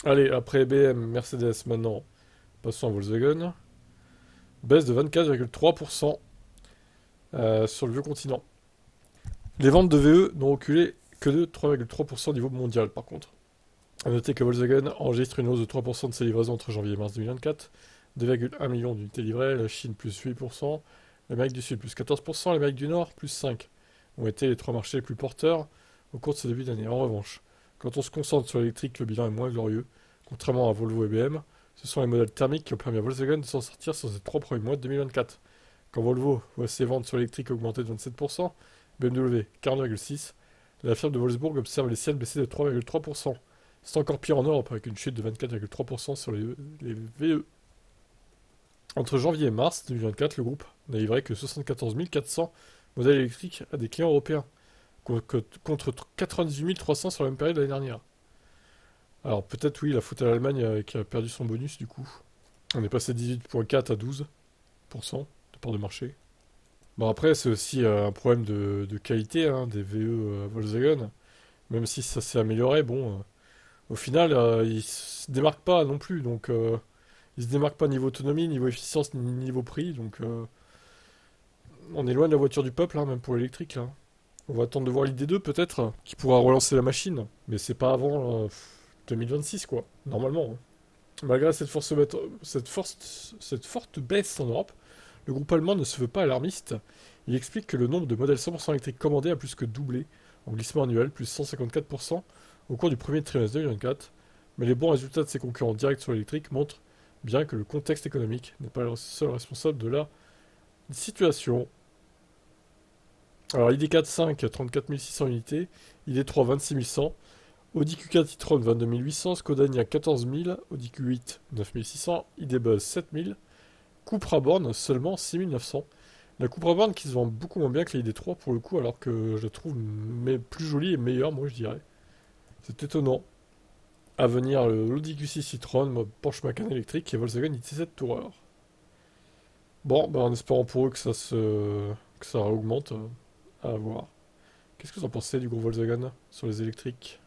Allez, après BM, Mercedes maintenant, passons à Volkswagen. Baisse de 24,3% sur le vieux continent. Les ventes de VE n'ont reculé que de 3,3% au niveau mondial par contre. A noter que Volkswagen enregistre une hausse de 3% de ses livraisons entre janvier et mars 2024, 2,1 millions d'unités livrées, la Chine plus 8%, l'Amérique du Sud plus 14%, l'Amérique du Nord plus 5%, ont été les trois marchés les plus porteurs au cours de ce début d'année. En revanche, quand on se concentre sur l'électrique, le bilan est moins glorieux. Contrairement à Volvo et BM, ce sont les modèles thermiques qui ont permis à Volkswagen de s'en sortir sur ces trois premiers mois de 2024. Quand Volvo voit ses ventes sur l'électrique augmenter de 27%, BMW 40,6%, la firme de Wolfsburg observe les siennes baisser de 3,3%. C'est encore pire en Europe, avec une chute de 24,3% sur les VE. Entre janvier et mars 2024, le groupe n'a livré que 74 400 modèles électriques à des clients européens, contre 98 300 sur la même période l'année dernière. Alors peut-être oui, la faute à l'Allemagne qui a perdu son bonus du coup. On est passé de 18,4 à 12% de part de marché. Bon après c'est aussi un problème de qualité hein, des VE Volkswagen. Même si ça s'est amélioré, bon, au final ils se démarquent pas non plus. Donc ils se démarquent pas niveau autonomie, niveau efficience, ni niveau prix. Donc on est loin de la voiture du peuple, hein, même pour l'électrique là. On va attendre de voir l'ID2 peut-être, qui pourra relancer la machine. Mais c'est pas avant 2026 quoi, normalement, hein. Malgré cette forte baisse en Europe, le groupe allemand ne se veut pas alarmiste. Il explique que le nombre de modèles 100% électriques commandés a plus que doublé, en glissement annuel, plus 154% au cours du premier trimestre 2024. Mais les bons résultats de ses concurrents directs sur l'électrique montrent bien que le contexte économique n'est pas le seul responsable de la situation. Alors ID4 5, 34 600 unités, ID3 26 100, Audi Q4 e-tron 22 800, Skoda Enyaq 14 000, Audi Q8 9 600, ID Buzz 7 000, Cupra Born seulement 6 900. La Cupra Born qui se vend beaucoup moins bien que la ID3 pour le coup, alors que je la trouve plus jolie et meilleure, moi je dirais. C'est étonnant. À venir, l'Audi Q6 e-tron, Porsche Macan électrique et Volkswagen ID7 Tourer. Bon, bah en espérant pour eux que ça augmente, à voir. Qu'est-ce que vous en pensez du groupe Volkswagen sur les électriques?